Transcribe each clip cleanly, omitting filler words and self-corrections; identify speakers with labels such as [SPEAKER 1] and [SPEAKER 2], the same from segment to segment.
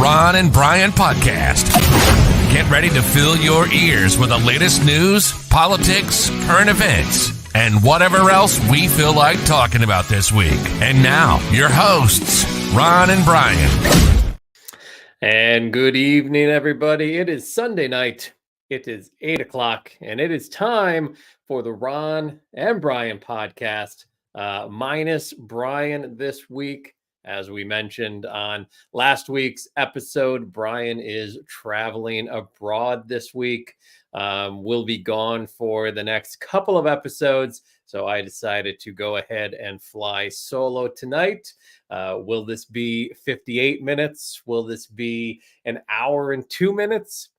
[SPEAKER 1] Ron and Brian podcast. Get ready to fill your ears with the latest news, politics, current events, and whatever else we feel like talking about this week. And now, your hosts, Ron and Brian.
[SPEAKER 2] And good evening, everybody. It is Sunday night. It is 8 o'clock, and it is time for the Ron and Brian podcast, minus Brian this week. As we mentioned on last week's episode, Brian is traveling abroad this week. We'll be gone for the next couple of episodes, so I decided to go ahead and fly solo tonight. Will this be 58 minutes? Will this be an hour and 2 minutes?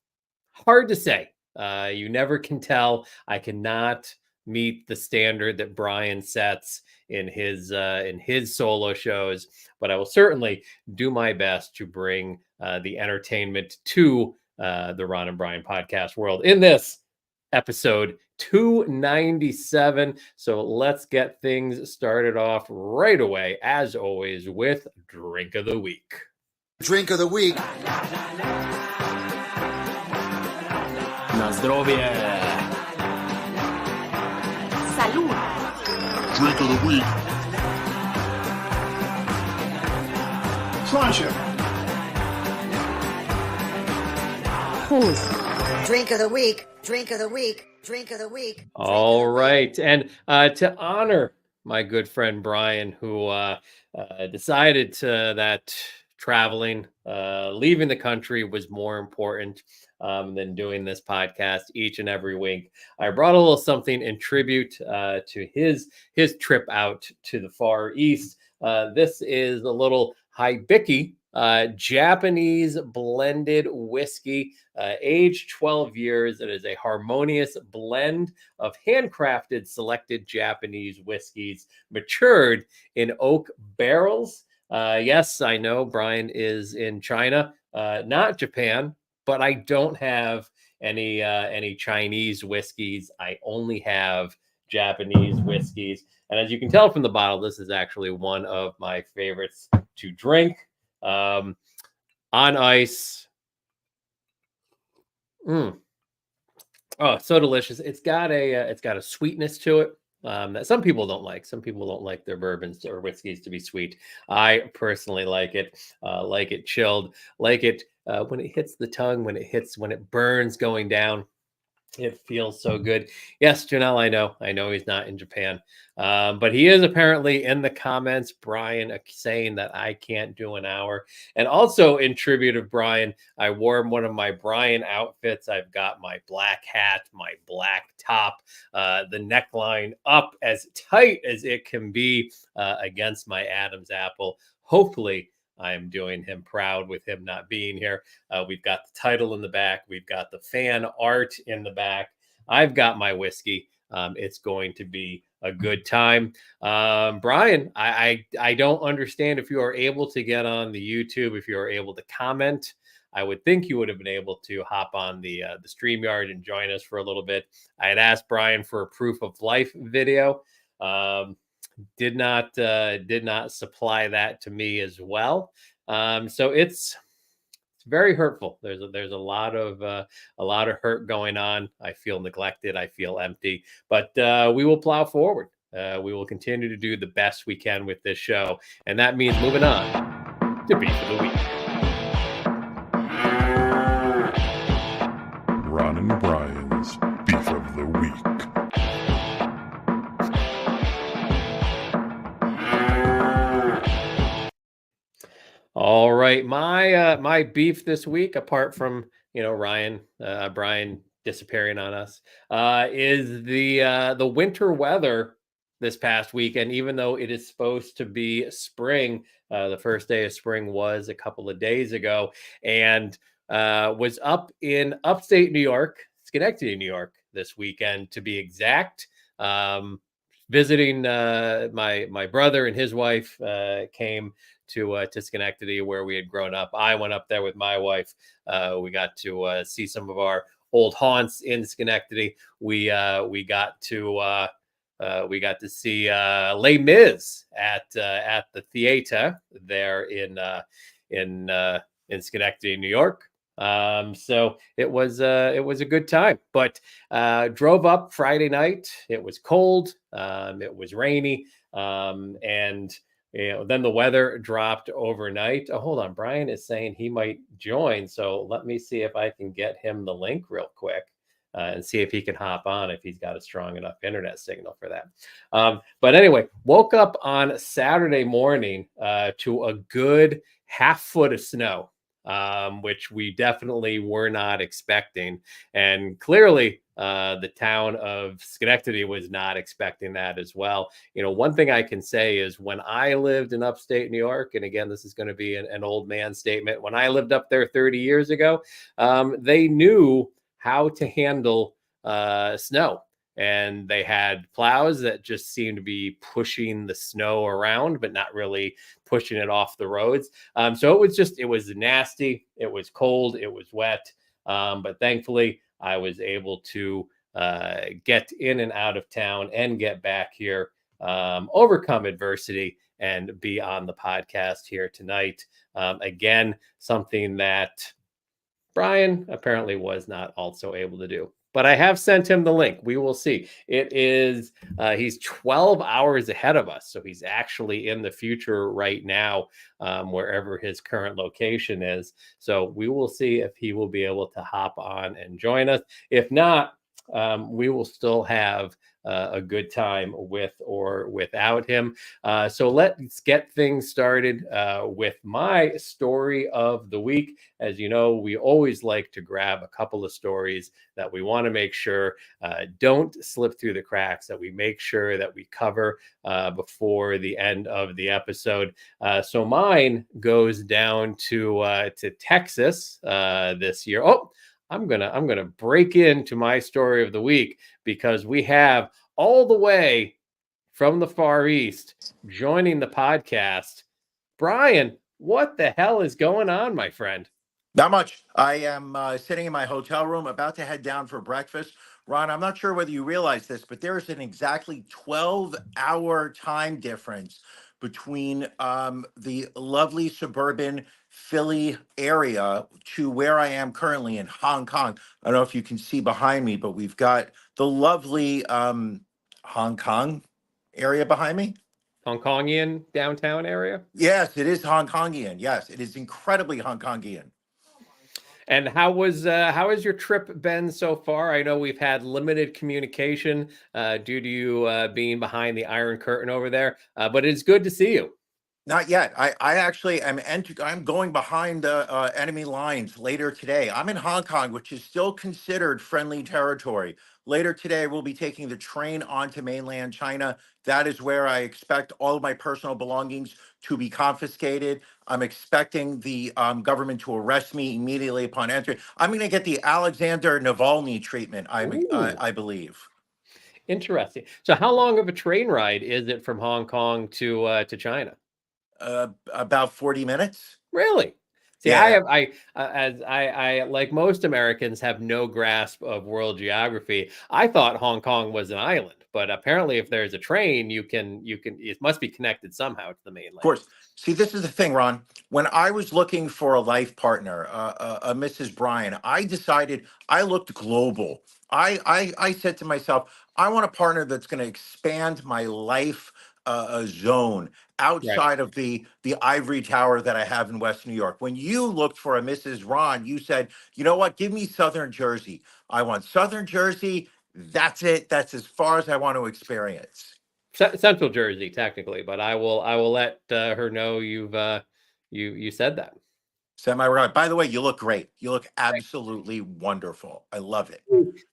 [SPEAKER 2] Hard to say. You never can tell. I cannot meet the standard that Brian sets in his solo shows, but I will certainly do my best to bring the entertainment to the Ron and Brian podcast world in this episode 297. So let's get things started off right away, as always, with Drink of the Week.
[SPEAKER 3] Drink of the Week.
[SPEAKER 4] Na zdrowie.
[SPEAKER 5] Salud.
[SPEAKER 3] Drink of the Week.
[SPEAKER 4] Sláinte.
[SPEAKER 5] Drink of the week. Drink of the week. Drink of the week.
[SPEAKER 2] All right. And to honor my good friend Brian, who decided that traveling, leaving the country was more important than doing this podcast each and every week, I brought a little something in tribute to his trip out to the Far East. This is a little Hibiki Japanese blended whiskey, aged 12 years. It is a harmonious blend of handcrafted selected Japanese whiskeys matured in oak barrels. Yes, I know Brian is in China, not Japan, but I don't have any Chinese whiskeys. I only have Japanese whiskeys. And as you can tell from the bottle, this is actually one of my favorites to drink. On ice. Oh, so delicious. It's got a sweetness to it that some people don't like. Some people don't like their bourbons or whiskeys to be sweet. I personally like it chilled, like it when it hits the tongue, when it burns going down. It feels so good. Yes, Janelle, I know he's not in Japan, but he is apparently in the comments, Brian, saying that I can't do an hour. And also in tribute of Brian, I wore one of my Brian outfits. I've got my black hat, my black top, the neckline up as tight as it can be against my Adam's apple. Hopefully, I am doing him proud with him not being here. We've got the title in the back. We've got the fan art in the back. I've got my whiskey. It's going to be a good time. Brian, I don't understand if you are able to get on the YouTube, if you are able to comment. I would think you would have been able to hop on the StreamYard and join us for a little bit. I had asked Brian for a proof of life video. Did not supply that to me as well. So it's very hurtful. There's a lot of hurt going on. I feel neglected. I feel empty. But we will plow forward. We will continue to do the best we can with this show, and that means moving on to Beef of the Week.
[SPEAKER 6] Ron and Brian's Beef of the Week.
[SPEAKER 2] All right, my beef this week, apart from Brian disappearing on us, is the winter weather this past weekend. Even though it is supposed to be spring, the first day of spring was a couple of days ago, and was up in upstate New York, Schenectady, New York, this weekend to be exact. Visiting my brother and his wife came to Schenectady, where we had grown up. I went up there with my wife. We got to see some of our old haunts in Schenectady. We got to see Les Mis at the theater there in in Schenectady, New York. So it was a good time, but drove up Friday night. It was cold. It was rainy. And then the weather dropped overnight. Oh, hold on. Brian is saying he might join. So let me see if I can get him the link real quick. And see if he can hop on if he's got a strong enough internet signal for that. But anyway, woke up on Saturday morning to a good half foot of snow, which we definitely were not expecting. And clearly, the town of Schenectady was not expecting that as well. One thing I can say is when I lived in upstate New York, and again, this is going to be an old man statement. When I lived up there 30 years ago, they knew how to handle snow. And they had plows that just seemed to be pushing the snow around, but not really pushing it off the roads. So it was nasty. It was cold. It was wet. But thankfully, I was able to get in and out of town and get back here, overcome adversity, and be on the podcast here tonight. Again, something that Brian apparently was not also able to do. But I have sent him the link. We will see. It is, he's 12 hours ahead of us. So he's actually in the future right now, wherever his current location is. So we will see if he will be able to hop on and join us. If not, we will still have a good time with or without him. So let's get things started with my story of the week. As you know, we always like to grab a couple of stories that we want to make sure don't slip through the cracks, that we make sure that we cover before the end of the episode. So mine goes down to Texas this year. Oh, I'm gonna break into my story of the week because we have all the way from the Far East joining the podcast, Brian. What the hell is going on, my friend?
[SPEAKER 7] Not much. I am sitting in my hotel room about to head down for breakfast. Ron, I'm not sure whether you realize this, but there is an exactly 12-hour time difference between the lovely suburban Philly area to where I am currently in Hong Kong. I don't know if you can see behind me, but we've got the lovely Hong Kong area behind me.
[SPEAKER 2] Hong Kongian downtown area?
[SPEAKER 7] Yes, it is Hong Kongian. Yes, it is incredibly Hong Kongian.
[SPEAKER 2] And how has your trip been so far? I know we've had limited communication due to you being behind the Iron Curtain over there, but it's good to see you.
[SPEAKER 7] Not yet. I actually am. I'm going behind the enemy lines later today. I'm in Hong Kong, which is still considered friendly territory. Later today, we'll be taking the train onto mainland China. That is where I expect all of my personal belongings to be confiscated. I'm expecting the government to arrest me immediately upon entry. I'm going to get the Alexander Navalny treatment, I believe.
[SPEAKER 2] Interesting. So how long of a train ride is it from Hong Kong to China?
[SPEAKER 7] About 40 minutes.
[SPEAKER 2] Really? See,
[SPEAKER 7] Yeah.
[SPEAKER 2] I like most Americans have no grasp of world geography. I thought Hong Kong was an island, but apparently if there's a train, it must be connected somehow to the mainland.
[SPEAKER 7] Of course. See, this is the thing, Ron. When I was looking for a life partner, a Mrs. Bryan, I decided I looked global. I said to myself, I want a partner that's going to expand my life zone outside of the ivory tower that I have in West New York. When you looked for a Mrs. Ron, you said, you know what, give me Southern Jersey. I want Southern Jersey. That's it. That's as far as I want to experience.
[SPEAKER 2] Central Jersey, technically, but I will let her know you said that.
[SPEAKER 7] Semi-right. By the way, you look great. You look absolutely wonderful. I love it.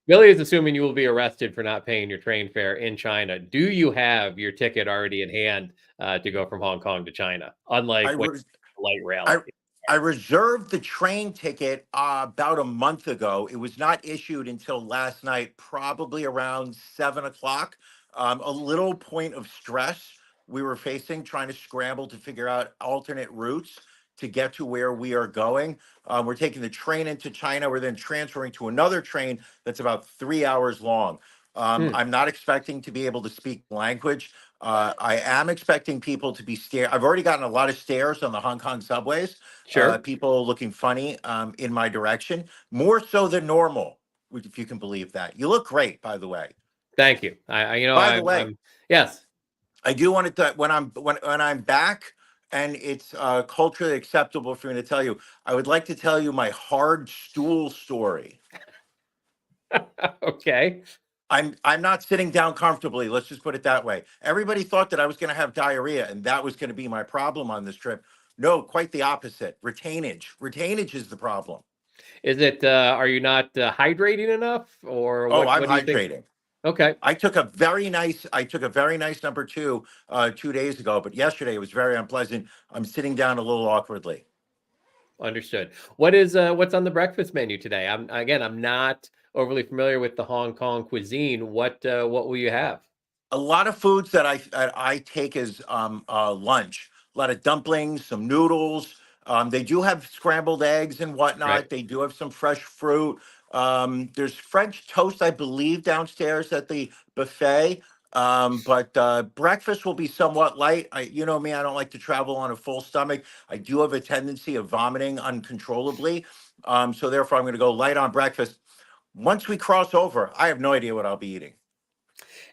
[SPEAKER 2] Billy is assuming you will be arrested for not paying your train fare in China. Do you have your ticket already in hand to go from Hong Kong to China? Unlike light rail.
[SPEAKER 7] I reserved the train ticket about a month ago. It was not issued until last night, probably around 7 o'clock. A little point of stress we were facing, trying to scramble to figure out alternate routes to get to where we are going. We're taking the train into China. We're then transferring to another train that's about 3 hours long. I'm not expecting to be able to speak language. I am expecting people to be stare. I've already gotten a lot of stares on the Hong Kong subways.
[SPEAKER 2] Sure.
[SPEAKER 7] People looking funny in my direction, more so than normal, if you can believe that. You look great, by the way.
[SPEAKER 2] Thank you. I you know,
[SPEAKER 7] By the way,
[SPEAKER 2] yes.
[SPEAKER 7] I do want to when I'm back and it's culturally acceptable for me to tell you. I would like to tell you my hard stool story.
[SPEAKER 2] Okay.
[SPEAKER 7] I'm not sitting down comfortably. Let's just put it that way. Everybody thought that I was going to have diarrhea and that was going to be my problem on this trip. No, quite the opposite. Retainage. Retainage is the problem.
[SPEAKER 2] Is it? Are you not hydrating enough, or
[SPEAKER 7] Oh,
[SPEAKER 2] what?
[SPEAKER 7] I'm
[SPEAKER 2] What do you think?
[SPEAKER 7] hydrating.
[SPEAKER 2] Okay,
[SPEAKER 7] I took a very nice number 2 2 days ago, but yesterday it was very unpleasant. I'm sitting down a little awkwardly.
[SPEAKER 2] understood. What is what's on the breakfast menu today? I'm not overly familiar with the Hong Kong cuisine. What will you have?
[SPEAKER 7] A lot of foods that I take as lunch. A lot of dumplings, some noodles. They do have scrambled eggs and whatnot.
[SPEAKER 2] Right.
[SPEAKER 7] They do have some fresh fruit. There's French toast, I believe, downstairs at the buffet. But breakfast will be somewhat light. You know me, I don't like to travel on a full stomach. I do have a tendency of vomiting uncontrollably. So therefore, I'm going to go light on breakfast. Once we cross over, I have no idea what I'll be eating.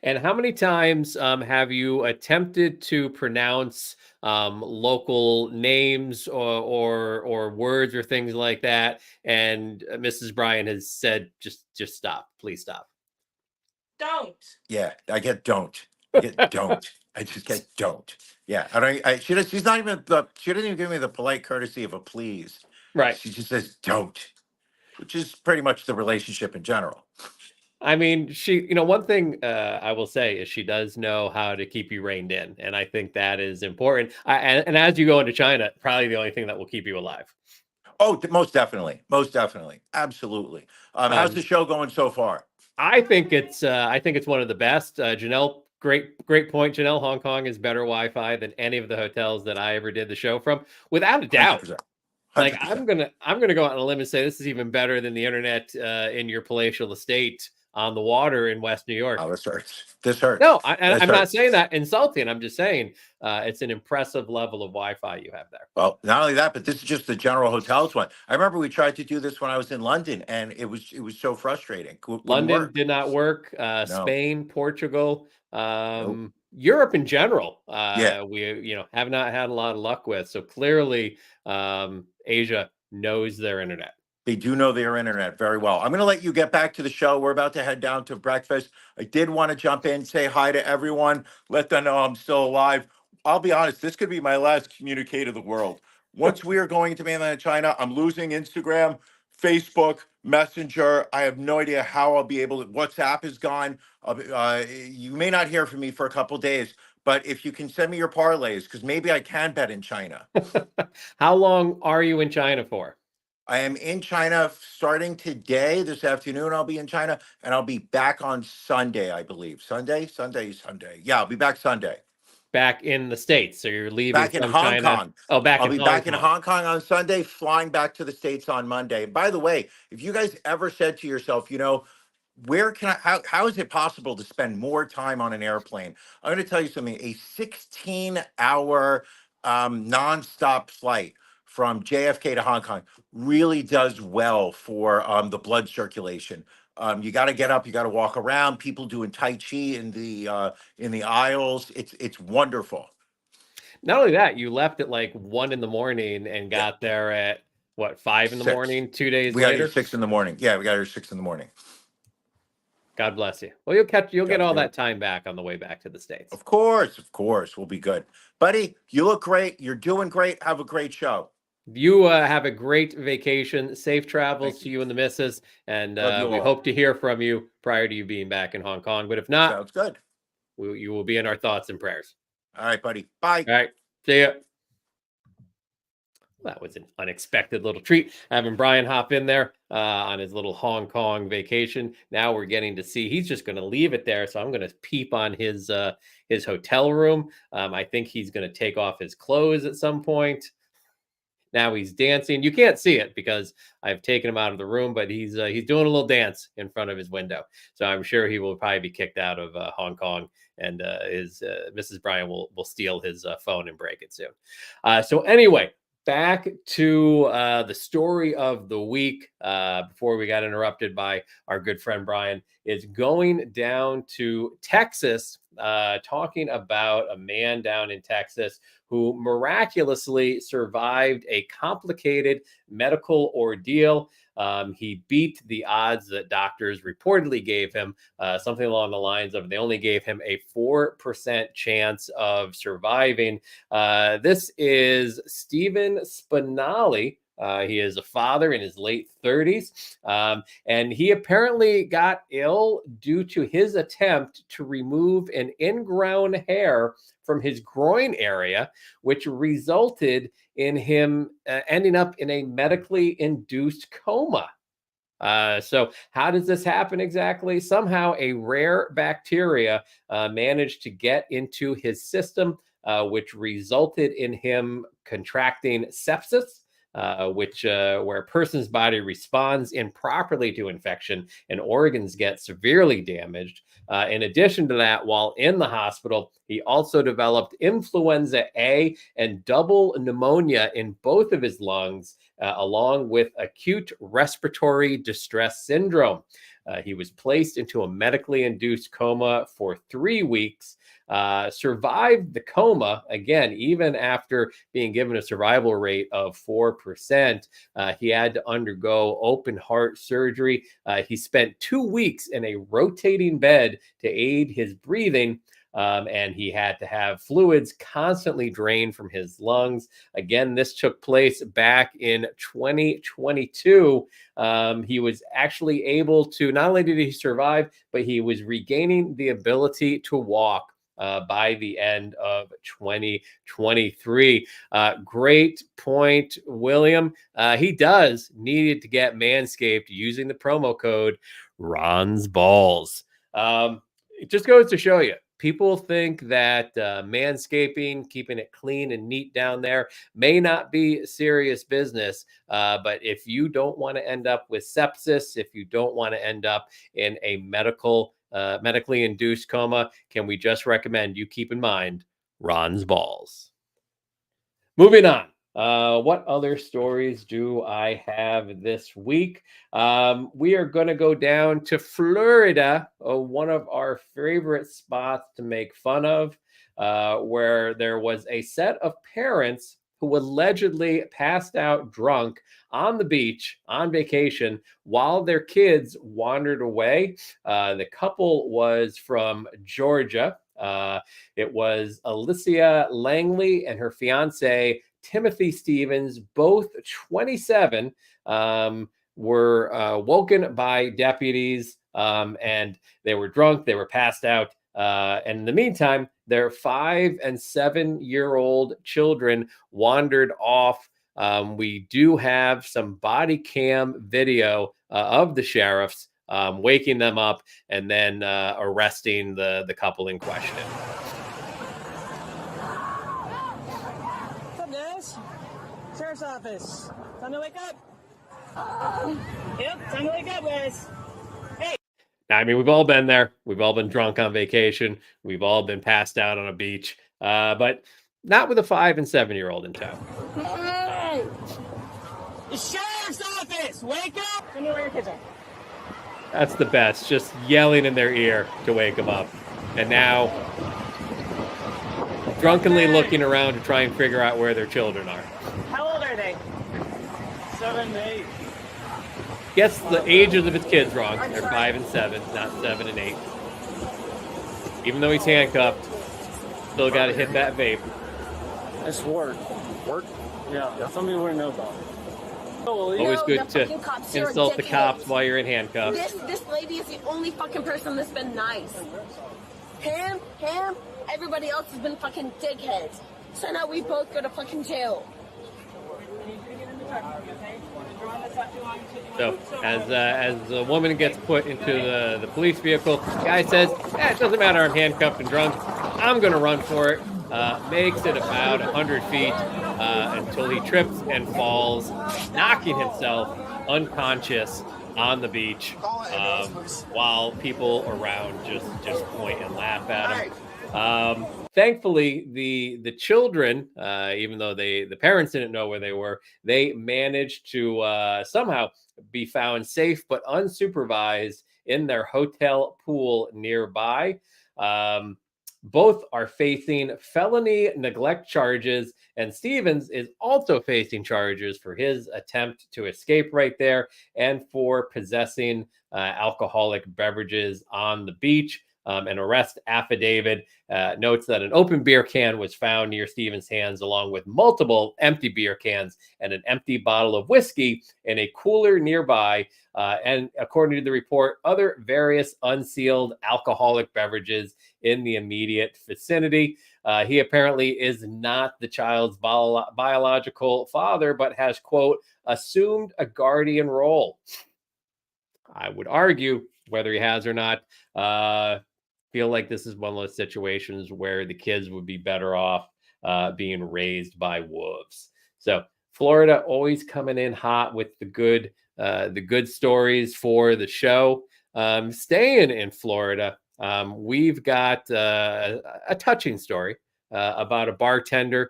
[SPEAKER 2] And how many times have you attempted to pronounce local names or words or things like that? And Mrs. Bryan has said, just stop, please stop.
[SPEAKER 8] Don't.
[SPEAKER 7] Yeah, I get don't. I get don't. I just get don't. Yeah, I don't. She's not even she doesn't even give me the polite courtesy of a please.
[SPEAKER 2] Right.
[SPEAKER 7] She just says don't, which is pretty much the relationship in general.
[SPEAKER 2] I mean, one thing I will say is she does know how to keep you reined in. And I think that is important. And as you go into China, probably the only thing that will keep you alive.
[SPEAKER 7] Oh, most definitely. Most definitely. Absolutely. How's the show going so far?
[SPEAKER 2] I think it's one of the best. Janelle, great point. Janelle, Hong Kong is better Wi-Fi than any of the hotels that I ever did the show from, without a doubt.
[SPEAKER 7] 100%.
[SPEAKER 2] Like I'm gonna go out on a limb and say this is even better than the internet in your palatial estate on the water in West New York.
[SPEAKER 7] Oh, this hurts. This hurts.
[SPEAKER 2] No, I'm not saying that insulting. I'm just saying it's an impressive level of Wi-Fi you have there.
[SPEAKER 7] Well, not only that, but this is just the general hotels one. I remember we tried to do this when I was in London, and it was so frustrating.
[SPEAKER 2] London did not work.
[SPEAKER 7] No.
[SPEAKER 2] Spain, Portugal,
[SPEAKER 7] Nope.
[SPEAKER 2] Europe in general.
[SPEAKER 7] Yeah.
[SPEAKER 2] We have not had a lot of luck with. So clearly, Asia knows their internet.
[SPEAKER 7] They do know their internet very well. I'm going to let you get back to the show. We're about to head down to breakfast. I did want to jump in, say hi to everyone, let them know I'm still alive. I'll be honest, this could be my last communique to the world. Once we are going to mainland China, I'm losing Instagram, Facebook, Messenger. I have no idea how I'll be able to. WhatsApp is gone. You may not hear from me for a couple days, but if you can send me your parlays, because maybe I can bet in China.
[SPEAKER 2] How long are you in China for?
[SPEAKER 7] I am in China starting today. This afternoon, I'll be in China, and I'll be back on Sunday, I believe. Sunday. Yeah, I'll be back Sunday.
[SPEAKER 2] Back in the States. So you're leaving
[SPEAKER 7] Back in
[SPEAKER 2] from
[SPEAKER 7] Hong
[SPEAKER 2] China.
[SPEAKER 7] Kong.
[SPEAKER 2] Oh,
[SPEAKER 7] I'll be back in Hong Kong on Sunday, flying back to the States on Monday. By the way, if you guys ever said to yourself, where can how is it possible to spend more time on an airplane? I'm going to tell you something. A 16-hour nonstop flight from JFK to Hong Kong really does well for the blood circulation. You got to get up, you got to walk around. People doing Tai Chi in the aisles. It's wonderful.
[SPEAKER 2] Not only that, you left at like 1 a.m. and got there at what, 5 a.m. 2 days
[SPEAKER 7] We got
[SPEAKER 2] later?
[SPEAKER 7] here 6 a.m. Yeah, we got here 6 a.m.
[SPEAKER 2] God bless you. Well, you'll get all that time back on the way back to the States.
[SPEAKER 7] Of course, we'll be good. Buddy, you look great. You're doing great. Have a great show.
[SPEAKER 2] You have a great vacation. Safe travels to you and the missus. And we hope to hear from you prior to you being back in Hong Kong. But if not,
[SPEAKER 7] sounds good.
[SPEAKER 2] You will be in our thoughts and prayers.
[SPEAKER 7] All right, buddy. Bye.
[SPEAKER 2] All right. See ya. That was an unexpected little treat, having Brian hop in there on his little Hong Kong vacation. Now we're getting to see, he's just going to leave it there. So I'm going to peep on his hotel room. I think he's going to take off his clothes at some point. Now he's dancing. You can't see it because I've taken him out of the room, but he's doing a little dance in front of his window. So I'm sure he will probably be kicked out of Hong Kong, and his Mrs. Bryan will steal his phone and break it soon. So anyway, back to the story of the week before we got interrupted by our good friend Brian, is going down to Texas, talking about a man down in Texas who miraculously survived a complicated medical ordeal. He beat the odds that doctors reportedly gave him, something along the lines of they only gave him a 4% chance of surviving. This is Stephen Spinelli. He is a father in his late 30s, and he apparently got ill due to his attempt to remove an ingrown hair from his groin area, which resulted in him ending up in a medically induced coma. So how does this happen exactly? Somehow a rare bacteria managed to get into his system, which resulted in him contracting sepsis. Where a person's body responds improperly to infection and organs get severely damaged. In addition to that, while in the hospital, he also developed influenza A and double pneumonia in both of his lungs, along with acute respiratory distress syndrome. He was placed into a medically induced coma for 3 weeks, survived the coma, again, even after being given a survival rate of 4%. He had to undergo open heart surgery. He spent 2 weeks in a rotating bed to aid his breathing. And he had to have fluids constantly drained from his lungs. Again, this took place back in 2022. He was actually able to, not only did he survive, but he was regaining the ability to walk by the end of 2023. Great point, William. He does needed to get Manscaped using the promo code Ron's Balls. It just goes to show you. People think that manscaping, keeping it clean and neat down there may not be serious business. But if you don't want to end up with sepsis, if you don't want to end up in a medically induced coma, can we just recommend you keep in mind Ron's Balls? Moving on. What other stories do I have this week? We are going to go down to Florida, one of our favorite spots to make fun of, where there was a set of parents who allegedly passed out drunk on the beach on vacation while their kids wandered away. The couple was from Georgia. It was Alicia Langley and her fiance, Timothy Stevens, both 27, were woken by deputies, and they were drunk. They were passed out. And in the meantime, their 5 and 7-year-old children wandered off. We do have some body cam video of the sheriffs waking them up and then arresting the couple in question.
[SPEAKER 9] Sheriff's office. Time to wake up. Yep, time to wake up, guys. Hey.
[SPEAKER 2] I mean, we've all been there. We've all been drunk on vacation. We've all been passed out on a beach, but not with a 5 and 7-year-old in town.
[SPEAKER 9] Hey! The sheriff's office! Wake up! Tell me where your kids are.
[SPEAKER 2] That's the best. Just yelling in their ear to wake them up. And now, drunkenly looking around to try and figure out where their children are.
[SPEAKER 9] How old are they?
[SPEAKER 4] 7 and 8.
[SPEAKER 2] Guess the ages of his kids wrong. They're 5 and 7, not 7 and 8. Even though he's handcuffed, still got to hit that vape.
[SPEAKER 4] It's work. Work? Yeah. Some people wouldn't know about it.
[SPEAKER 2] Always good to insult the cops while you're in handcuffs.
[SPEAKER 10] This lady is the only fucking person that's been nice. Him, everybody else has been fucking dickheads. So now we both go to fucking jail.
[SPEAKER 2] So as the woman gets put into the police vehicle, the guy says, it doesn't matter, I'm handcuffed and drunk. I'm going to run for it. makes it about 100 feet until he trips and falls, knocking himself unconscious on the beach, while people around just point and laugh at him. Thankfully, the children, even though the parents didn't know where they were, they managed to somehow be found safe but unsupervised in their hotel pool nearby. Both are facing felony neglect charges, and Stevens is also facing charges for his attempt to escape right there and for possessing alcoholic beverages on the beach. An arrest affidavit notes that an open beer can was found near Stevens' hands, along with multiple empty beer cans and an empty bottle of whiskey in a cooler nearby. And according to the report, other various unsealed alcoholic beverages in the immediate vicinity. He apparently is not the child's biological father, but has, quote, assumed a guardian role. I would argue, whether he has or not, feel like this is one of those situations where the kids would be better off being raised by wolves. So Florida always coming in hot with the good stories for the show. Staying in Florida, we've got a touching story about a bartender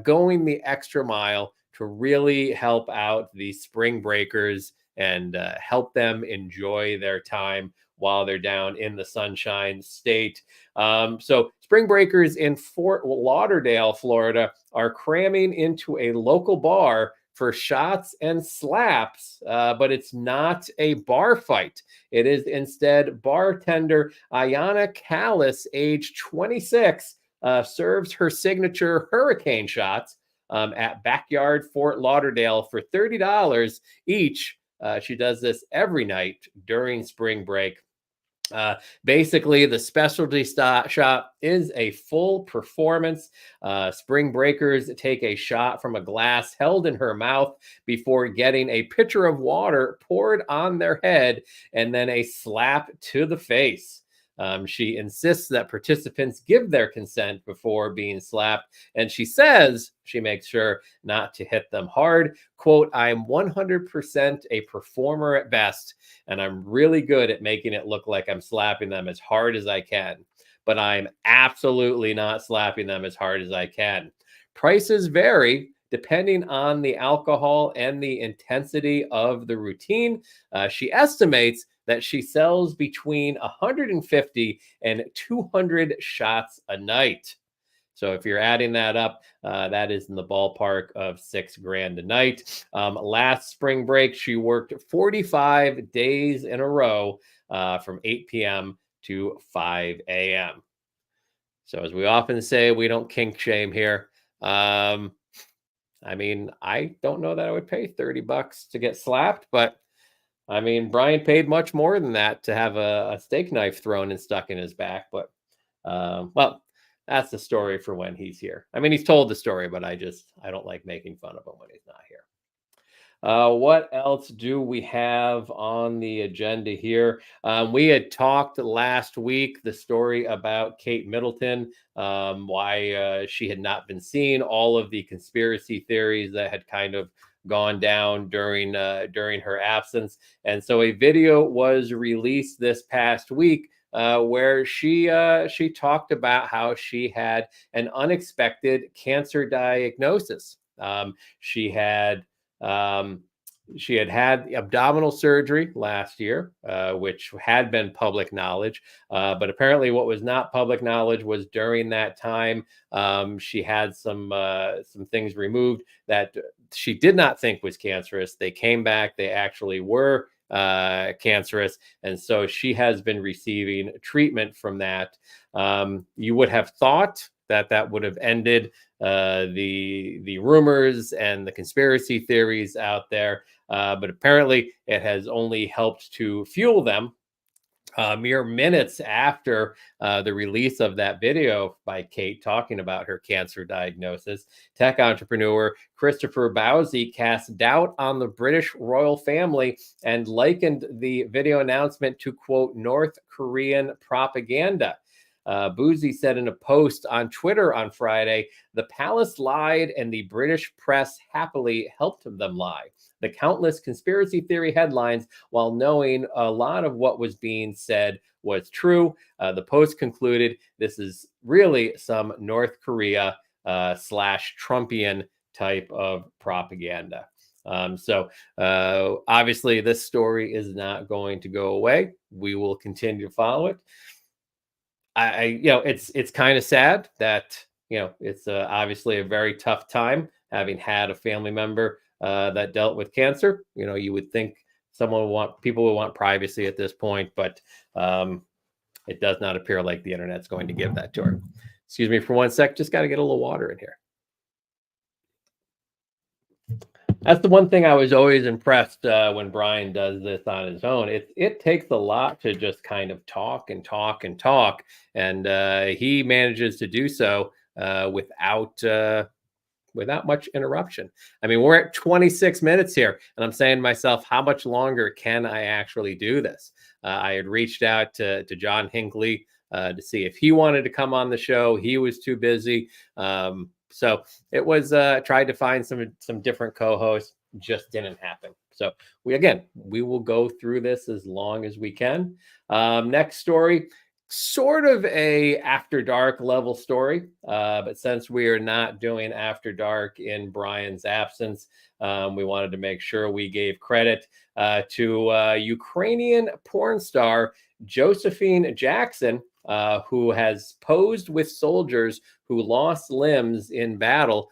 [SPEAKER 2] going the extra mile to really help out the spring breakers and help them enjoy their time while they're down in the Sunshine State. So spring breakers in Fort Lauderdale, Florida, are cramming into a local bar for shots and slaps, but it's not a bar fight. It is instead bartender Ayana Callis, age 26, serves her signature hurricane shots at Backyard Fort Lauderdale for $30 each. She does this every night during spring break. Basically, the specialty shop is a full performance. Spring breakers take a shot from a glass held in her mouth before getting a pitcher of water poured on their head and then a slap to the face. She insists that participants give their consent before being slapped, and she says she makes sure not to hit them hard. Quote, I'm 100% a performer at best, and I'm really good at making it look like I'm slapping them as hard as I can, but I'm absolutely not slapping them as hard as I can. Prices vary depending on the alcohol and the intensity of the routine. She estimates that she sells between 150 and 200 shots a night. So if you're adding that up, that is in the ballpark of $6,000 a night. Last spring break, she worked 45 days in a row from 8 p.m. to 5 a.m. So as we often say, we don't kink shame here. I mean, I don't know that I would pay $30 to get slapped, but I mean, Brian paid much more than that to have a steak knife thrown and stuck in his back. But, well, that's the story for when he's here. I mean, he's told the story, but I don't like making fun of him when he's not here. What else do we have on the agenda here? We had talked last week, the story about Kate Middleton, why she had not been seen, all of the conspiracy theories that had kind of gone down during her absence. And so a video was released this past week where she talked about how she had an unexpected cancer diagnosis. She had abdominal surgery last year, which had been public knowledge. But apparently what was not public knowledge was during that time, she had some things removed that she did not think was cancerous. They came back. They actually were cancerous. And so she has been receiving treatment from that. You would have thought that would have ended the rumors and the conspiracy theories out there. But apparently it has only helped to fuel them. Mere minutes after the release of that video by Kate talking about her cancer diagnosis, tech entrepreneur Christopher Bowsey cast doubt on the British royal family and likened the video announcement to, quote, North Korean propaganda. Boozy said in a post on Twitter on Friday, the palace lied and the British press happily helped them lie. The countless conspiracy theory headlines, while knowing a lot of what was being said was true. The Post concluded this is really some North Korea / Trumpian type of propaganda. So obviously this story is not going to go away. We will continue to follow it. It's kind of sad that, it's obviously a very tough time having had a family member that dealt with cancer. You would think people would want privacy at this point, but it does not appear like the internet's going to give that to her. Excuse me for one sec. Just got to get a little water in here. That's the one thing I was always impressed when Brian does this on his own. It takes a lot to just kind of talk and talk and talk, and he manages to do so without much interruption. I mean, we're at 26 minutes here, and I'm saying to myself, how much longer can I actually do this? I had reached out to John Hinckley to see if he wanted to come on the show. He was too busy. So it was tried to find some different co-hosts, just didn't happen. So we will go through this as long as we can. Next story, sort of a After Dark level story, but since we are not doing After Dark in Brian's absence, we wanted to make sure we gave credit to Ukrainian porn star Josephine Jackson, who has posed with soldiers who lost limbs in battle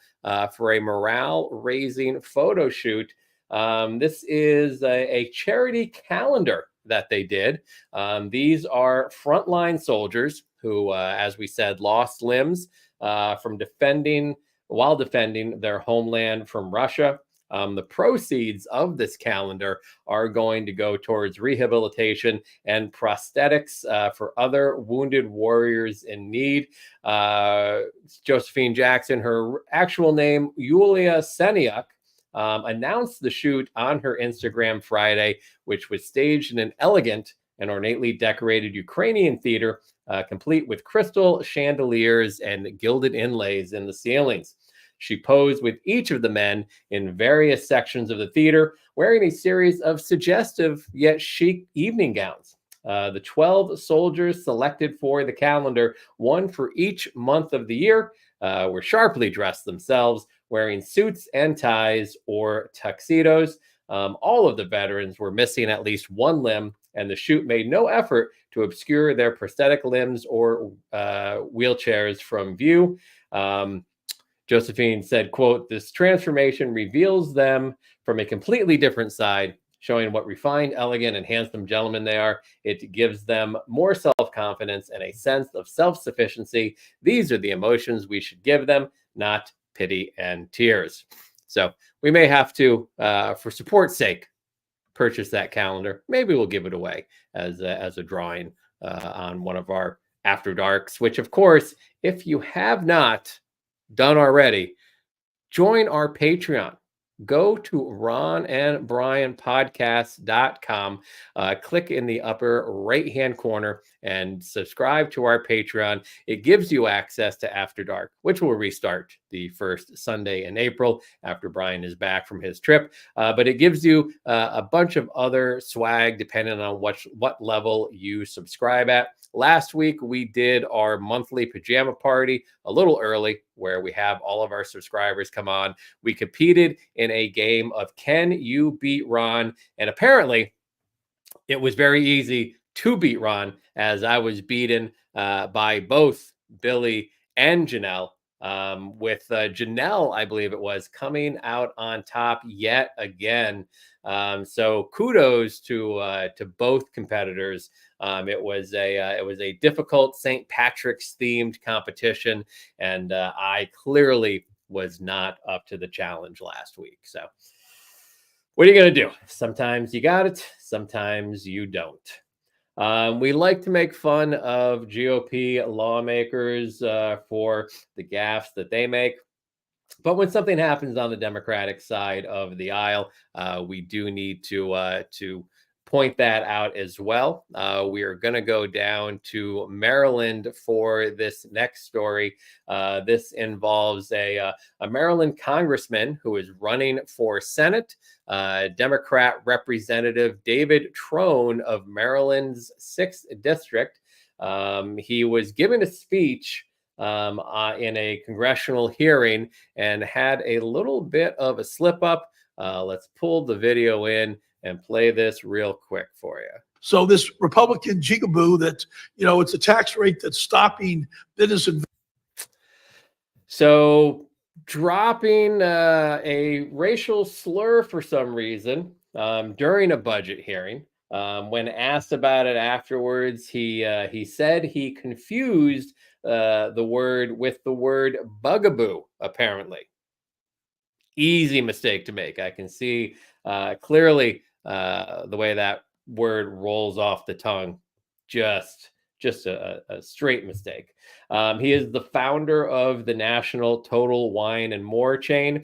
[SPEAKER 2] for a morale-raising photo shoot. This is a charity calendar that they did. These are frontline soldiers who, as we said, lost limbs while defending their homeland from Russia. The proceeds of this calendar are going to go towards rehabilitation and prosthetics for other wounded warriors in need. Josephine Jackson, her actual name, Yulia Seniuk, announced the shoot on her Instagram Friday, which was staged in an elegant and ornately decorated Ukrainian theater, complete with crystal chandeliers and gilded inlays in the ceilings. She posed with each of the men in various sections of the theater, wearing a series of suggestive yet chic evening gowns. The 12 soldiers selected for the calendar, one for each month of the year, were sharply dressed themselves, wearing suits and ties or tuxedos. All of the veterans were missing at least one limb, and the shoot made no effort to obscure their prosthetic limbs or wheelchairs from view. Josephine said, quote, "This transformation reveals them from a completely different side, showing what refined, elegant, and handsome gentlemen they are. It gives them more self-confidence and a sense of self-sufficiency. These are the emotions we should give them, not pity and tears." So we may have to, for support's sake, purchase that calendar. Maybe we'll give it away as a drawing on one of our After Darks, which, of course, if you have not done already, join our Patreon. Go to ronandbrianpodcast.com, click in the upper right-hand corner and subscribe to our Patreon. It gives you access to After Dark, which will restart the first Sunday in April after Brian is back from his trip. But it gives you a bunch of other swag depending on what level you subscribe at. Last week, we did our monthly pajama party a little early, where we have all of our subscribers come on. We competed in a game of Can You Beat Ron? And apparently, it was very easy to beat Ron, as I was beaten by both Billy and Janelle, with Janelle, I believe it was, coming out on top yet again. So kudos to both competitors. It was a difficult St. Patrick's themed competition, and I clearly was not up to the challenge last week. So what are you going to do? Sometimes you got it, sometimes you don't. We like to make fun of GOP lawmakers for the gaffes that they make. But when something happens on the Democratic side of the aisle, we do need to point that out as well. We are going to go down to Maryland for this next story. This involves a Maryland congressman who is running for Senate, Democrat Representative David Trone of Maryland's 6th District. He was given a speech in a congressional hearing and had a little bit of a slip up. Let's pull the video in and play this real quick for you.
[SPEAKER 11] So this Republican jigaboo that, it's a tax rate that's stopping business.
[SPEAKER 2] So dropping a racial slur for some reason during a budget hearing. When asked about it afterwards, he said he confused the word with the word bugaboo, apparently. Easy mistake to make. I can see clearly the way that word rolls off the tongue. Just a straight mistake. He is the founder of the National Total Wine and More chain.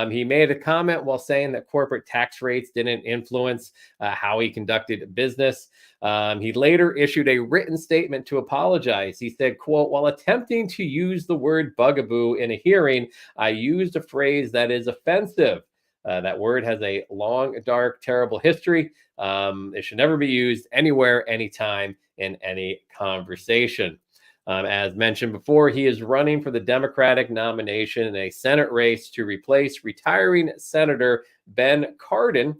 [SPEAKER 2] He made a comment while saying that corporate tax rates didn't influence how he conducted business. He later issued a written statement to apologize. He said, quote, "While attempting to use the word bugaboo in a hearing, I used a phrase that is offensive. That word has a long, dark, terrible history. It should never be used anywhere, anytime, in any conversation." As mentioned before, he is running for the Democratic nomination in a Senate race to replace retiring Senator Ben Cardin.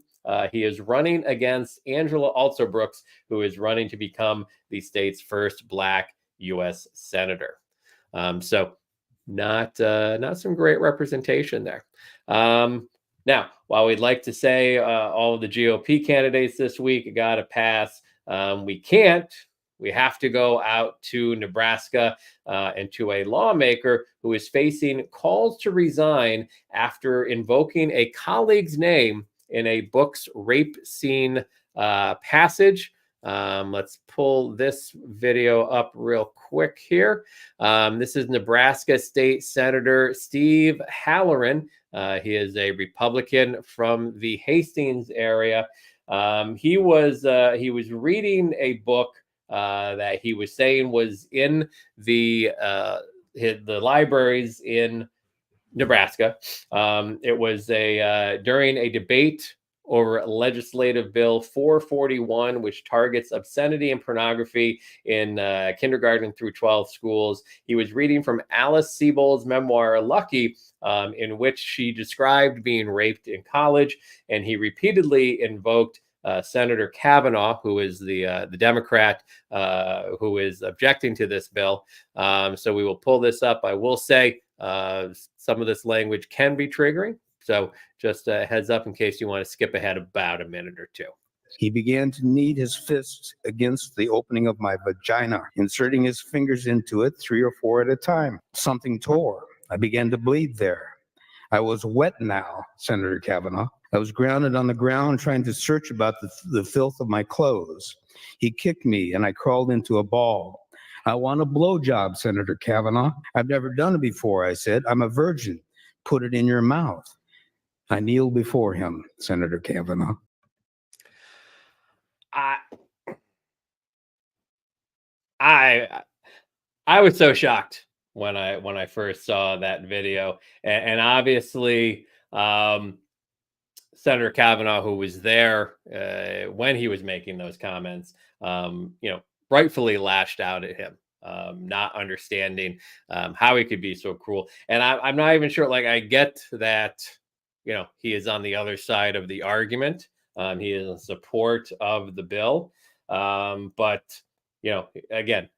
[SPEAKER 2] He is running against Angela Alsobrooks, who is running to become the state's first Black U.S. Senator. So not some great representation there. Now, while we'd like to say all of the GOP candidates this week got a pass, we can't. We have to go out to Nebraska and to a lawmaker who is facing calls to resign after invoking a colleague's name in a book's rape scene passage. Let's pull this video up real quick here. This is Nebraska State Senator Steve Halloran. He is a Republican from the Hastings area. He was reading a book that he was saying was in the libraries in Nebraska. It was during a debate over legislative bill 441, which targets obscenity and pornography in kindergarten through 12 schools. He was reading from Alice Sebold's memoir, Lucky, in which she described being raped in college, and he repeatedly invoked Senator Kavanaugh, who is the Democrat who is objecting to this bill. So we will pull this up. I will say some of this language can be triggering. So just a heads up in case you want to skip ahead about a minute or two.
[SPEAKER 12] He began to knead his fists against the opening of my vagina, inserting his fingers into it 3 or 4 at a time. Something tore. I began to bleed there. I was wet now, Senator Kavanaugh. I was grounded on the ground trying to search about the filth of my clothes. He kicked me and I crawled into a ball. "I want a blowjob, Senator Kavanaugh. I've never done it before," I said. "I'm a virgin. Put it in your mouth." I kneeled before him, Senator Kavanaugh.
[SPEAKER 2] I was so shocked when I first saw that video, and obviously Senator Kavanaugh, who was there when he was making those comments, rightfully lashed out at him, not understanding how he could be so cruel. And I'm not even sure. Like, I get that, he is on the other side of the argument. He is in support of the bill, but again,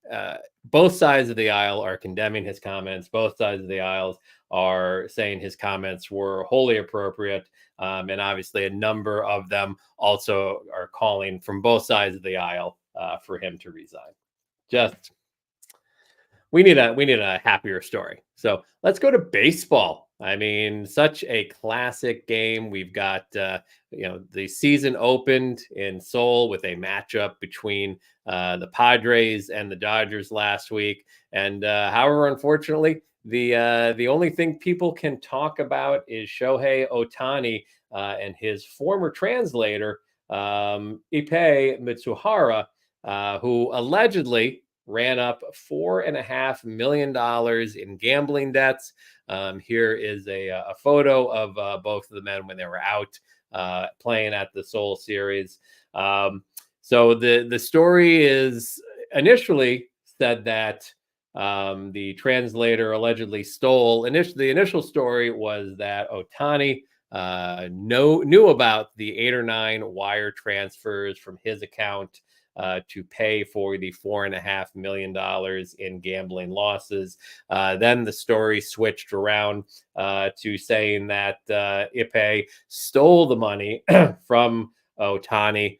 [SPEAKER 2] both sides of the aisle are condemning his comments. Both sides of the aisles are saying his comments were wholly appropriate. And obviously a number of them also are calling from both sides of the aisle for him to resign. We need a happier story. So let's go to baseball. I mean, such a classic game. We've got, the season opened in Seoul with a matchup between the Padres and the Dodgers last week. And however, unfortunately, the only thing people can talk about is Shohei Ohtani and his former translator Ippei Mitsuhara, who allegedly ran up $4.5 million in gambling debts. Here is a photo of both of the men when they were out playing at the Seoul Series. So the story is initially said that the translator allegedly stole. The initial story was that Ohtani knew about the 8 or 9 wire transfers from his account to pay for the $4.5 million in gambling losses. Then the story switched around to saying that Ippei stole the money from Ohtani.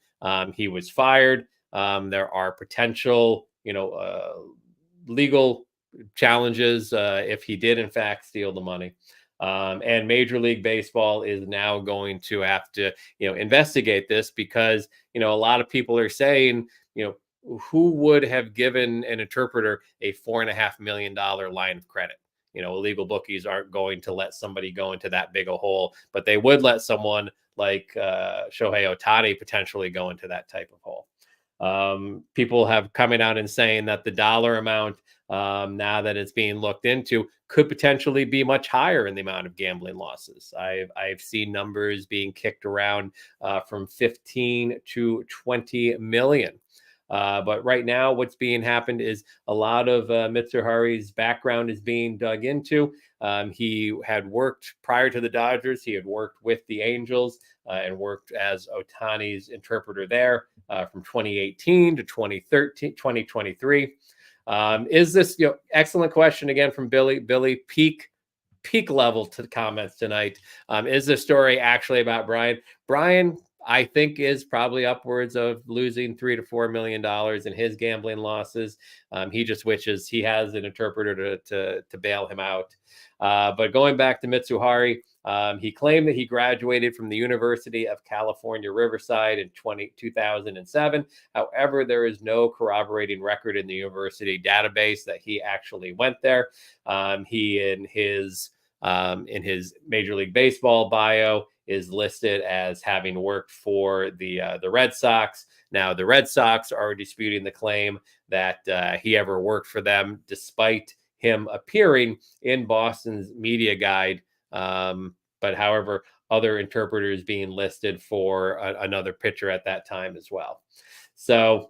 [SPEAKER 2] He was fired. There are potential, legal challenges if he did in fact steal the money. And Major League Baseball is now going to have to, investigate this because, a lot of people are saying, who would have given an interpreter a $4.5 million line of credit? Illegal bookies aren't going to let somebody go into that big a hole, but they would let someone like Shohei Ohtani potentially go into that type of hole. People have coming out and saying that the dollar amount, now that it's being looked into, could potentially be much higher in the amount of gambling losses. I've seen numbers being kicked around from 15 to 20 million. But right now, what's being happened is a lot of Mitsuhari's background is being dug into. He had worked prior to the Dodgers. He had worked with the Angels and worked as Ohtani's interpreter there from 2018 to 2023. Is this, excellent question again from Billy. Billy, peak level to the comments tonight. Is this story actually about Brian? Brian, I think, is probably upwards of losing $3 to $4 million in his gambling losses. He just wishes he has an interpreter to bail him out. But going back to Mitsuhari, he claimed that he graduated from the University of California, Riverside in 2007. However, there is no corroborating record in the university database that he actually went there. He, in his Major League Baseball bio, is listed as having worked for the Red Sox. Now, the Red Sox are disputing the claim that he ever worked for them, despite him appearing in Boston's media guide. But however, other interpreters being listed for another pitcher at that time as well. So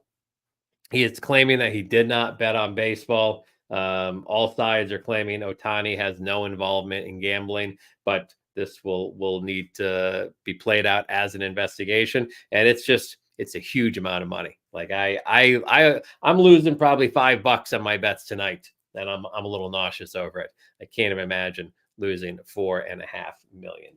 [SPEAKER 2] he is claiming that he did not bet on baseball. All sides are claiming Ohtani has no involvement in gambling, but this will need to be played out as an investigation. And it's a huge amount of money. Like I'm losing probably $5 on my bets tonight, and I'm a little nauseous over it. I can't even imagine losing $4.5 million.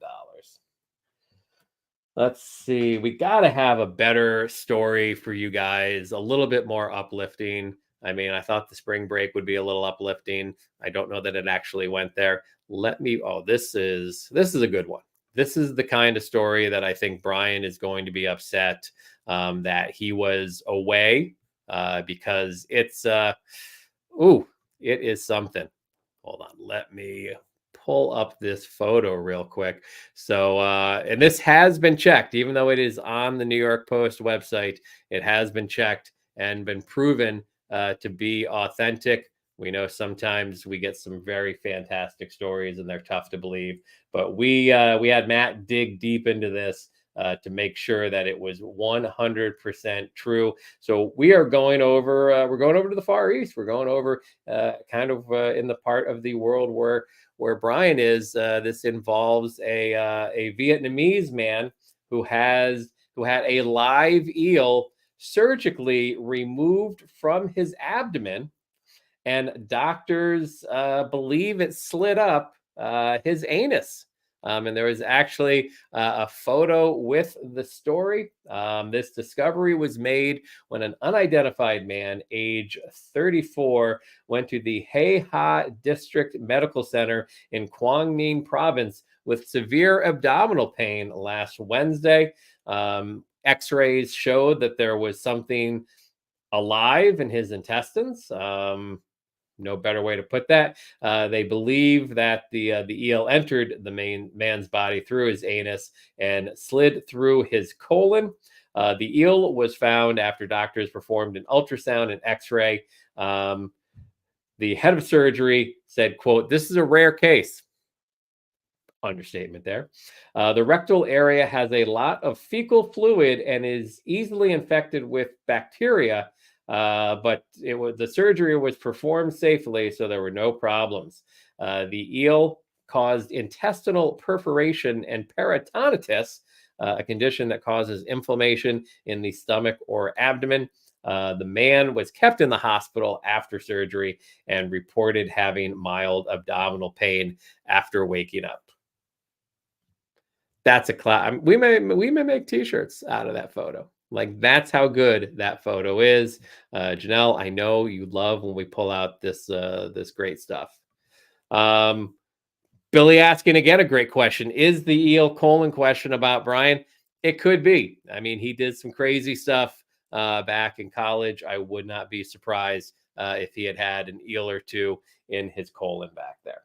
[SPEAKER 2] Let's see. We got to have a better story for you guys, a little bit more uplifting. I mean, I thought the spring break would be a little uplifting. I don't know that it actually went there. This is a good one. This is the kind of story that I think Brian is going to be upset that he was away because it is something. Hold on. Let me pull up this photo real quick. So, and this has been checked, even though it is on the New York Post website, it has been checked and been proven to be authentic. We know sometimes we get some very fantastic stories and they're tough to believe, but we had Matt dig deep into this to make sure that it was 100% true. So we're going over to the Far East. We're going over kind of in the part of the world where Brian is. This involves a Vietnamese man who had a live eel surgically removed from his abdomen, and doctors believe it slid up his anus. And there was actually a photo with the story. This discovery was made when an unidentified man, age 34, went to the Hay Ha District Medical Center in Quang Ninh Province with severe abdominal pain last Wednesday. X-rays showed that there was something alive in his intestines. No better way to put that. They believe that the eel entered the man's body through his anus and slid through his colon. The eel was found after doctors performed an ultrasound and x-ray. The head of surgery said, quote, "This is a rare case." Understatement there. The rectal area has a lot of fecal fluid and is easily infected with bacteria, but the surgery was performed safely, so there were no problems. The eel caused intestinal perforation and peritonitis, a condition that causes inflammation in the stomach or abdomen. The man was kept in the hospital after surgery and reported having mild abdominal pain after waking up. That's a class. We may make T-shirts out of that photo. Like, that's how good that photo is. Janelle, I know you love when we pull out this great stuff. Billy asking again a great question. Is the eel colon question about Brian? It could be. I mean, he did some crazy stuff back in college. I would not be surprised if he had an eel or two in his colon back there.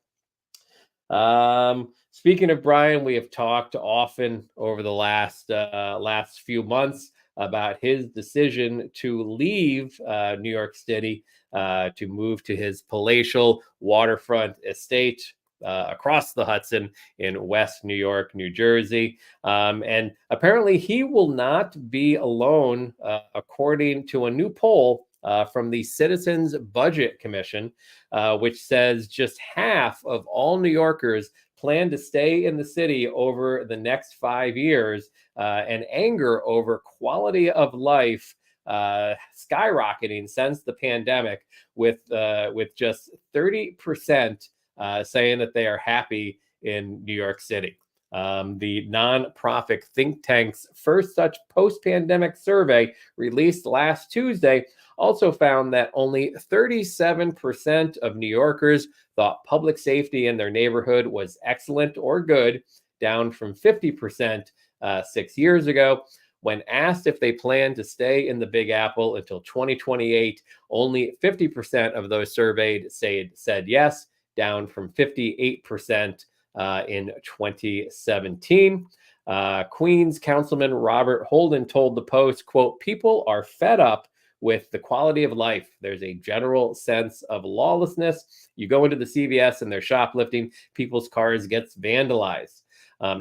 [SPEAKER 2] Speaking of Brian, we have talked often over the last few months about his decision to leave New York City to move to his palatial waterfront estate across the Hudson in West New York, New Jersey. And apparently he will not be alone, according to a new poll from the Citizens Budget Commission, which says just half of all New Yorkers plan to stay in the city over the next 5 years, and anger over quality of life skyrocketing since the pandemic, with just 30% saying that they are happy in New York City. The nonprofit think tank's first such post-pandemic survey, released last Tuesday, also found that only 37% of New Yorkers thought public safety in their neighborhood was excellent or good, down from 50% 6 years ago. When asked if they plan to stay in the Big Apple until 2028, only 50% of those surveyed said yes, down from 58% in 2017. Queens Councilman Robert Holden told the Post, quote, "People are fed up with the quality of life. There's a general sense of lawlessness. You go into the CVS and they're shoplifting. People's cars gets vandalized."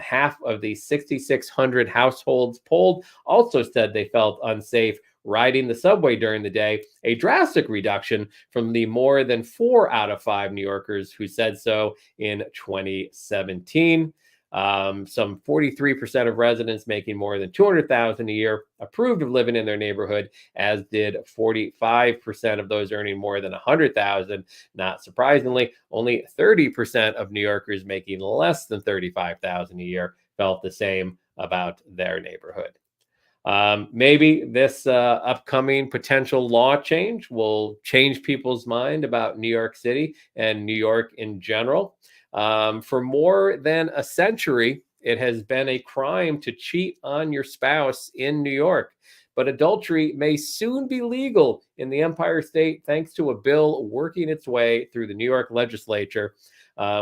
[SPEAKER 2] Half of the 6,600 households polled also said they felt unsafe riding the subway during the day, a drastic reduction from the more than 4 out of 5 New Yorkers who said so in 2017. Some 43% of residents making more than $200,000 a year approved of living in their neighborhood, as did 45% of those earning more than $100,000. Not surprisingly, only 30% of New Yorkers making less than $35,000 a year felt the same about their neighborhood. Maybe this upcoming potential law change will change people's mind about New York City and New York in general. For more than a century, it has been a crime to cheat on your spouse in New York. But adultery may soon be legal in the Empire State thanks to a bill working its way through the New York legislature,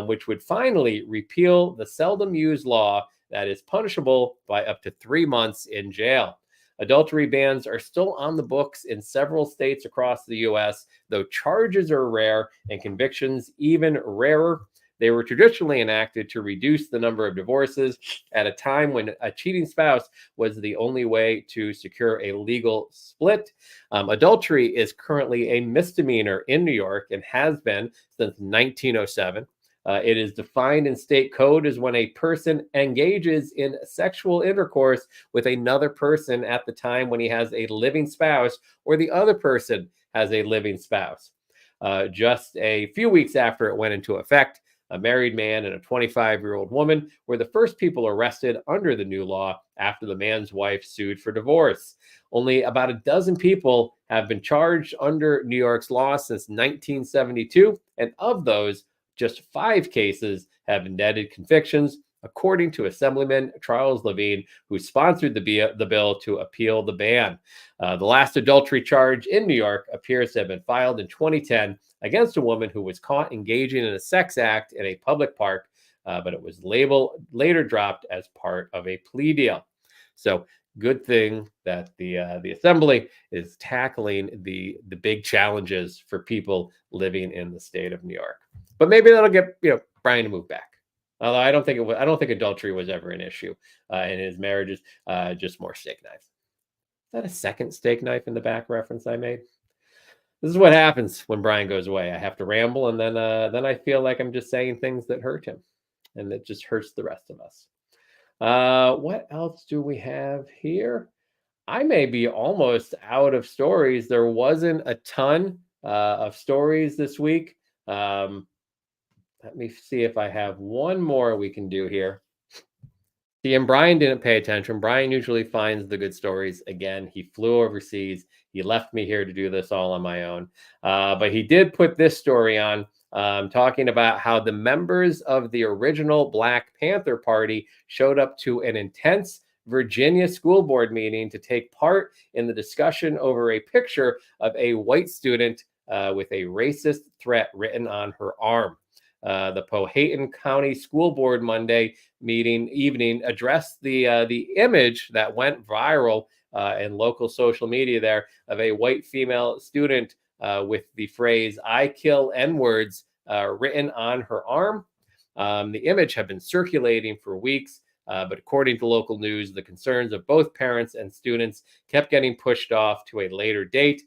[SPEAKER 2] which would finally repeal the seldom used law that is punishable by up to 3 months in jail. Adultery bans are still on the books in several states across the U.S., though charges are rare and convictions even rarer. They were traditionally enacted to reduce the number of divorces at a time when a cheating spouse was the only way to secure a legal split. Adultery is currently a misdemeanor in New York and has been since 1907. It is defined in state code as when a person engages in sexual intercourse with another person at the time when he has a living spouse or the other person has a living spouse. Just a few weeks after it went into effect, a married man and a 25-year-old woman were the first people arrested under the new law after the man's wife sued for divorce. Only about a dozen people have been charged under New York's law since 1972, and of those, just 5 cases have netted convictions, according to Assemblyman Charles Levine, who sponsored the bill to appeal the ban. The last adultery charge in New York appears to have been filed in 2010 against a woman who was caught engaging in a sex act in a public park, but it was later dropped as part of a plea deal. So good thing that the assembly is tackling the big challenges for people living in the state of New York. But maybe that'll get Brian to move back. Although I don't think adultery was ever an issue in his marriages. Just more steak knives. Is that a second steak knife in the back reference I made? This is what happens when Brian goes away. I have to ramble, and then I feel like I'm just saying things that hurt him, and it just hurts the rest of us. What else do we have here? I may be almost out of stories. There wasn't a ton of stories this week. Let me see if I have one more we can do here. See, and Brian didn't pay attention. Brian usually finds the good stories. Again, he flew overseas. He left me here to do this all on my own. But he did put this story on, talking about how the members of the original Black Panther Party showed up to an intense Virginia school board meeting to take part in the discussion over a picture of a white student with a racist threat written on her arm. The Powhatan County School Board Monday evening addressed the image that went viral in local social media there of a white female student with the phrase "I kill N-words" written on her arm. The image had been circulating for weeks, but according to local news, the concerns of both parents and students kept getting pushed off to a later date.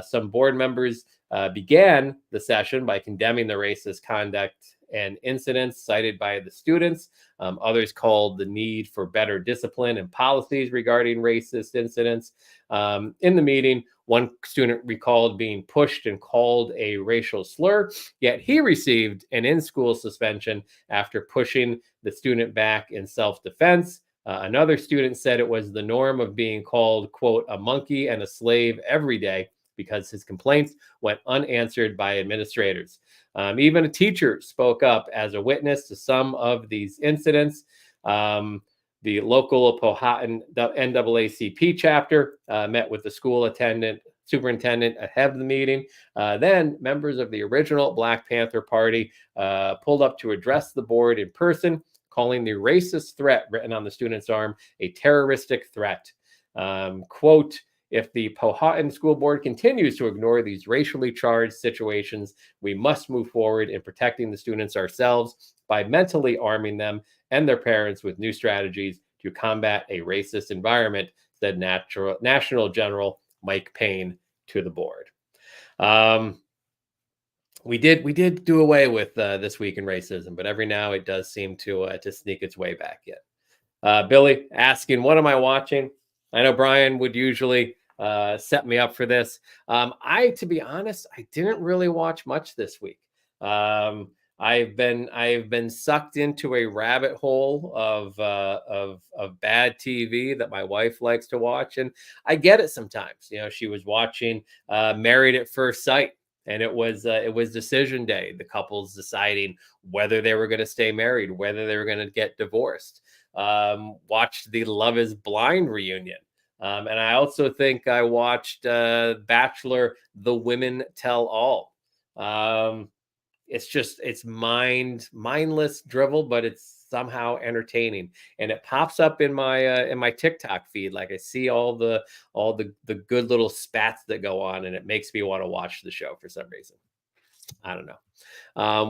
[SPEAKER 2] Some board members began the session by condemning the racist conduct and incidents cited by the students. Others called the need for better discipline and policies regarding racist incidents. In the meeting, one student recalled being pushed and called a racial slur, yet he received an in-school suspension after pushing the student back in self-defense. Another student said it was the norm of being called, quote, a monkey and a slave every day, because his complaints went unanswered by administrators. Even a teacher spoke up as a witness to some of these incidents. The local Powhatan NAACP chapter met with the school superintendent ahead of the meeting. Then members of the original Black Panther Party pulled up to address the board in person, calling the racist threat written on the student's arm a terroristic threat. Quote, if the Powhatan School Board continues to ignore these racially charged situations, we must move forward in protecting the students ourselves by mentally arming them and their parents with new strategies to combat a racist environment, said National General Mike Payne to the board. We did do away with This Week in Racism, but every now it does seem to sneak its way back in. Billy asking, what am I watching? I know Brian would usually set me up for this. To be honest, I didn't really watch much this week. I've been sucked into a rabbit hole of bad TV that my wife likes to watch, and I get it sometimes. She was watching Married at First Sight, and it was decision day. The couples deciding whether they were going to stay married, whether they were going to get divorced. Watched the Love Is Blind reunion. And I also think I watched Bachelor, The Women Tell All. It's mindless drivel, but it's somehow entertaining, and it pops up in my TikTok feed. Like I see all the good little spats that go on, and it makes me want to watch the show for some reason. I don't know.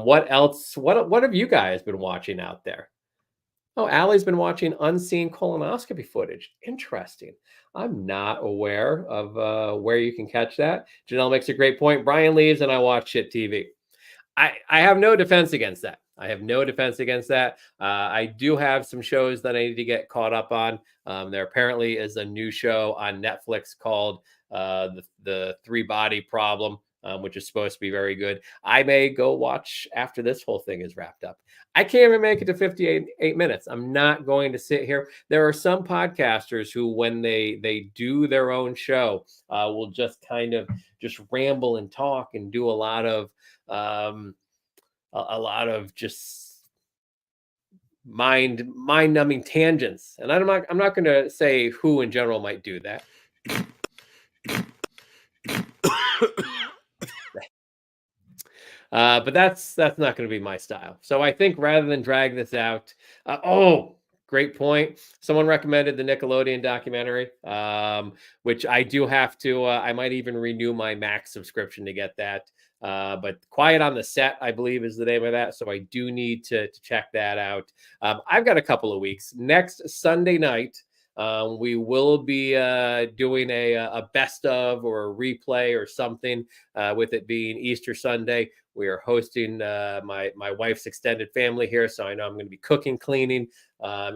[SPEAKER 2] What else? What have you guys been watching out there? Oh, Allie's been watching unseen colonoscopy footage. Interesting. I'm not aware of where you can catch that. Janelle makes a great point. Brian leaves and I watch shit TV. I have no defense against that. I do have some shows that I need to get caught up on. There apparently is a new show on Netflix called the Three Body Problem, which is supposed to be very good. I may go watch after this whole thing is wrapped up. I can't even make it to 58 minutes. I'm not going to sit here. There are some podcasters who, when they do their own show, will just kind of just ramble and talk and do a lot of just mind-numbing tangents. And I'm not going to say who in general might do that. But that's not going to be my style. So I think rather than drag this out, great point. Someone recommended the Nickelodeon documentary, which I do have to, I might even renew my Max subscription to get that. But Quiet on the Set, I believe, is the name of that. So I do need to check that out. I've got a couple of weeks. Next Sunday night, we will be doing a best of or a replay or something, with it being Easter Sunday. We are hosting my wife's extended family here, so I know I'm going to be cooking, cleaning,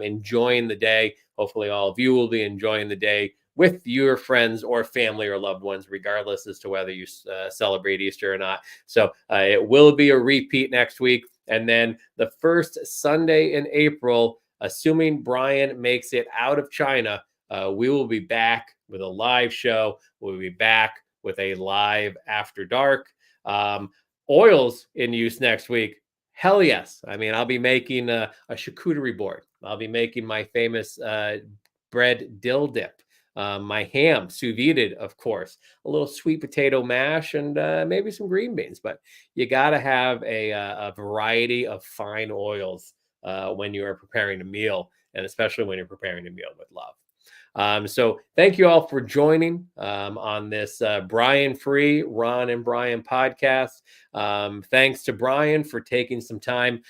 [SPEAKER 2] enjoying the day. Hopefully all of you will be enjoying the day with your friends or family or loved ones, regardless as to whether you celebrate Easter or not. So it will be a repeat next week. And then the first Sunday in April, assuming Brian makes it out of China, we will be back with a live show. We'll be back with a live After Dark. Oils in use next week. Hell yes. I mean, I'll be making a charcuterie board. I'll be making my famous bread dill dip. My ham, sous vide, of course, a little sweet potato mash, and maybe some green beans. But you got to have a variety of fine oils when you are preparing a meal, and especially when you're preparing a meal with love. So thank you all for joining on this Brian Free, Ron and Brian podcast. Thanks to Brian for taking some time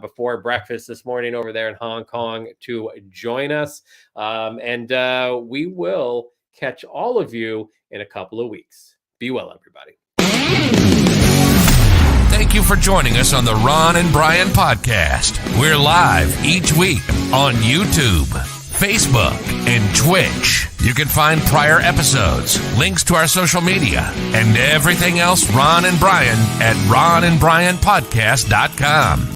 [SPEAKER 2] before breakfast this morning over there in Hong Kong to join us. And we will catch all of you in a couple of weeks. Be well, everybody.
[SPEAKER 1] Thank you for joining us on the Ron and Brian podcast. We're live each week on YouTube, Facebook, and Twitch. You can find prior episodes, links to our social media, and everything else Ron and Brian at ronandbrianpodcast.com.